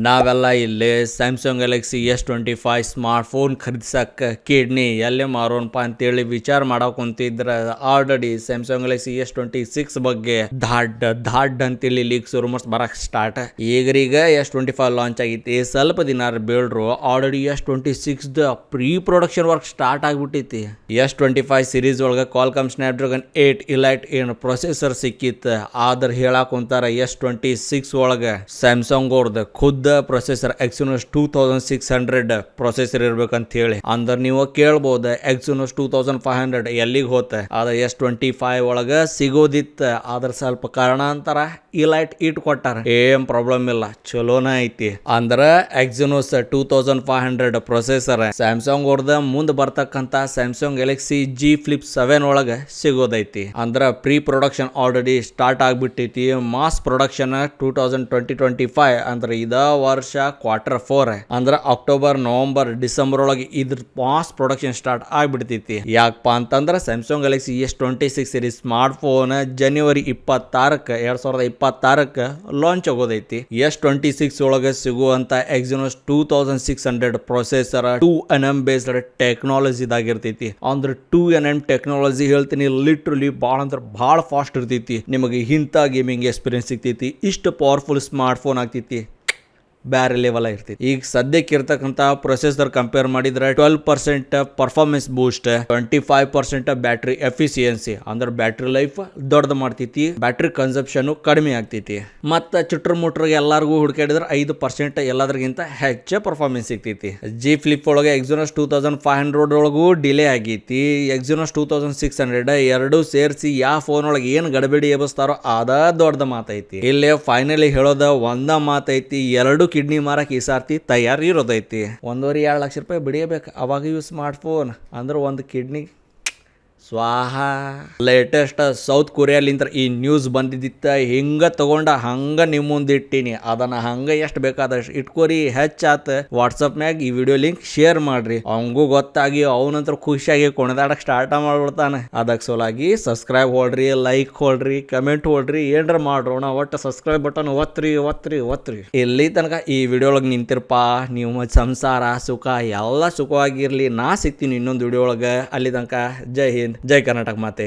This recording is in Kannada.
ನಾವೆಲ್ಲ ಇಲ್ಲಿ Samsung Galaxy S25 smart phone ಖರೀದಿಸಕ್ಕೆ ಕಿಡ್ನಿ ಎಲ್ಲೇ ಮಾರೋಣಪ್ಪ ಅಂತೇಳಿ ವಿಚಾರ ಮಾಡಕ್ ಕುಂತಿದ್ರ ಆಲ್ರೆಡಿ ಸ್ಯಾಮ್ಸಂಗ್ ಗ್ಯಾಲಕ್ಸಿ S26 ಬಗ್ಗೆ ಧಾಡ್ ಅಂತೇಳಿ ಲೀಕ್ಸ್ ರೂಮರ್ಸ್ ಬರಕ್ ಸ್ಟಾರ್ಟ್. ಈಗರೀಗ S25 ಲಾಂಚ್ ಆಗೈತಿ, ಸ್ವಲ್ಪ ದಿನ ಬೇಡ್ರು ಆಲ್ರೆಡಿ S26 ದ ಪ್ರೀ ಪ್ರೊಡಕ್ಷನ್ ವರ್ಕ್ ಸ್ಟಾರ್ಟ್ ಆಗ್ಬಿಟ್ಟೈತಿ. S25 ಸೀರೀಸ್ ಒಳಗ ಕ್ವಾಲ್ಕಾಮ್ ಸ್ನ್ಯಾಪ್ಡ್ರ್ಯಾಗನ್ 8 ಇಲೈಟ್ ಏನ್ ಪ್ರೊಸೆಸರ್ ಸಿಕ್ಕಿತ್ತು, ಆದ್ರ ಹೇಳಕ್ ಕುಂತಾರ S26 ಒಳಗ ಸ್ಯಾಮ್ಸಂಗ್ ಅವ್ರದ್ದು ಖುದ್ದ ಪ್ರೊಸೆಸರ್ Exynos 2600 ಪ್ರೊಸೆಸರ್ ಇರ್ಬೇಕಂತ ಹೇಳಿ. ಅಂದ್ರೆ ನೀವು ಕೇಳ್ಬೋದು Exynos 2500 ಎಲ್ಲಿಗೆ ಹೋತ, ಅದ S25 ಒಳಗ ಸಿಗೋದಿತ್ತ, ಆದ್ರ ಸ್ವಲ್ಪ ಕಾರಣಾಂತರ ಇಲೈಟ್ ಇಟ್ ಕೊಟ್ಟಾರ. ಏನ್ ಪ್ರಾಬ್ಲಮ್ ಇಲ್ಲ, ಚಲೋನ ಐತಿ. ಅಂದ್ರ Exynos 2500 ಪ್ರೊಸೆಸರ್ ಸ್ಯಾಮ್ಸಂಗ್ ಅವ್ರದ ಮುಂದ್ ಬರ್ತಕ್ಕಂತ ಸ್ಯಾಮ್ಸಂಗ್ ಗ್ಯಾಲಕ್ಸಿ G Flip 7 ಒಳಗ ಸಿಗೋದೈತಿ. ಅಂದ್ರ ಪ್ರೀ ಪ್ರೊಡಕ್ಷನ್ ಆಲ್ರೆಡಿ ಸ್ಟಾರ್ಟ್ ಆಗ್ಬಿಟ್ಟೈತಿ. ಮಾಸ್ ಪ್ರೊಡಕ್ಷನ್ 2025 ಅಂದ್ರೆ ಇದ ವರ್ಷ Q4 ಅಂದ್ರ ಅಕ್ಟೋಬರ್, ನವೆಂಬರ್, ಡಿಸೆಂಬರ್ ಒಳಗೆ ಇದ್ರ ಮಾಸ್ ಪ್ರೊಡಕ್ಷನ್ ಸ್ಟಾರ್ಟ್ ಆಗ್ಬಿಡ್ತೈತಿ. ಯಾಕಪ್ಪ ಅಂತಂದ್ರ Samsung Galaxy S26 series smart phone ಜನವರಿ 26ಕ್ಕೆ 2026ಕ್ಕೆ ಲಾಂಚ್ ಆಗೋದೈತಿ. S26 ಒಳಗೆ ಸಿಗುವಂತ Exynos 2600 processor 2nm based technology ದಾಗಿರ್ತೈತಿ. ಅಂದ್ರೆ 2nm ಟೆಕ್ನಾಲಜಿ ಹೇಳ್ತೀನಿ, ಲಿಟ್ರಲಿ ಭಾಳ ಅಂದ್ರೆ ಭಾಳ ಫಾಸ್ಟ್ ಇರ್ತೈತಿ. ನಿಮಗೆ ಇಂಥ ಗೇಮಿಂಗ್ ಎಕ್ಸ್ಪೀರಿಯನ್ಸ್ ಸಿಗ್ತೈತಿ. ಇಷ್ಟು ಪವರ್ಫುಲ್ ಸ್ಮಾರ್ಟ್ ಫೋನ್ ಆಗ್ತೈತಿ, ಬ್ಯಾರೆ ಲೆವೆಲ್ ಇರ್ತೈತಿ. ಈಗ ಸದ್ಯಕ್ಕೆ ಇರ್ತಕ್ಕಂಥ ಪ್ರೊಸೆಸರ್ ಕಂಪೇರ್ ಮಾಡಿದ್ರೆ 12% ಪರ್ಫಾರ್ಮೆನ್ಸ್ ಬೂಸ್ಟ್, 25% ಬ್ಯಾಟ್ರಿ ಎಫಿಸಿಯನ್ಸಿ, ಅಂದ್ರೆ ಬ್ಯಾಟ್ರಿ ಲೈಫ್ ದೊಡ್ಡದು ಮಾಡ್ತೈತಿ, ಬ್ಯಾಟ್ರಿ ಕನ್ಸಂಪ್ಷನ್ ಕಡಿಮೆ ಆಗ್ತೈತಿ. ಮತ್ತ ಚುಟ್ರ ಮುಟ್ರಿಗೆ ಎಲ್ಲಾರ್ಗು ಹುಡುಕಾಡಿದ್ರೆ 5% ಎಲ್ಲದ್ರಗಿಂತ ಹೆಚ್ಚು ಪರ್ಫಾರ್ಮೆನ್ಸ್ ಸಿಗ್ತೈತಿ. G Flip ಒಳಗೆ Exynos 2500 ಒಳಗೂ ಡಿಲೇ ಆಗೈತಿ. Exynos 2600 ಎರಡು ಸೇರಿಸಿ ಯಾವ ಫೋನ್ ಒಳಗೆ ಏನ್ ಗಡಬಿಡಿ ಎಬಸ್ತಾರೋ ಅದ ದೊಡ್ಡ ಮಾತೈತಿ. ಇಲ್ಲಿ ಫೈನಲಿ ಹೇಳೋದ ಒಂದ ಮಾತೈತಿ, ಎರಡು ಕಿಡ್ನಿ ಮಾರಕ್ ಈ ಸಾರ್ತಿ ತಯಾರಿ ಇರೋದೈತಿ. 1.5-2 ಲಕ್ಷ ರೂಪಾಯಿ ಬಿಡಿಯಬೇಕು ಅವಾಗ ಇವು ಸ್ಮಾರ್ಟ್ ಫೋನ್. ಅಂದ್ರೆ ಒಂದು ಕಿಡ್ನಿ ಸ್ವಾಹ. ಲೇಟೆಸ್ಟ್ ಸೌತ್ ಕೊರಿಯಾಲಿಂದ ಈ ನ್ಯೂಸ್ ಬಂದಿದ್ದಿತ್ತ, ಹಿಂಗ ತಗೊಂಡ ಹಂಗ ನಿಮ್ಮ ಮುಂದೆ ಇಟ್ಟೀನಿ. ಅದನ್ನ ಹಂಗ ಎಷ್ಟು ಬೇಕಾದಷ್ಟು ಇಟ್ಕೋರಿ. ಹೆಚ್ಚಾತ ವಾಟ್ಸಪ್ನಾಗ ಈ ವಿಡಿಯೋ ಲಿಂಕ್ ಶೇರ್ ಮಾಡ್ರಿ, ಅವಂಗೂ ಗೊತ್ತಾಗಿ ಅವನಂತರ ಖುಷಿಯಾಗಿ ಕೊಣದಾಡಕ್ ಸ್ಟಾರ್ಟ್ ಮಾಡ್ಬಿಡ್ತಾನೆ. ಅದಕ್ಕೆ ಸೋಲಾಗಿ ಸಬ್ಸ್ಕ್ರೈಬ್ ಹೊಡ್ರಿ, ಲೈಕ್ ಹೊಡ್ರಿ, ಕಮೆಂಟ್ ಹೊಡ್ರಿ, ಏನ್ರ ಮಾಡ್ರೋಣ. ಒಟ್ಟು ಸಬ್ಸ್ಕ್ರೈಬ್ ಬಟನ್ ಒತ್ರಿ. ಇಲ್ಲಿ ತನಕ ಈ ವಿಡಿಯೋ ಒಳಗೆ ನಿಂತಿರಪ್ಪ, ನೀವು ಸಂಸಾರ ಸುಖ ಎಲ್ಲ ಸುಖವಾಗಿರ್ಲಿ. ನಾ ಸಿಗ್ತೀನಿ ಇನ್ನೊಂದು ವಿಡಿಯೋ ಒಳಗೆ. ಅಲ್ಲಿ ತನಕ ಜೈ ಹಿಂದ್, ಜೈ ಕರ್ನಾಟಕ ಮಾತೆ.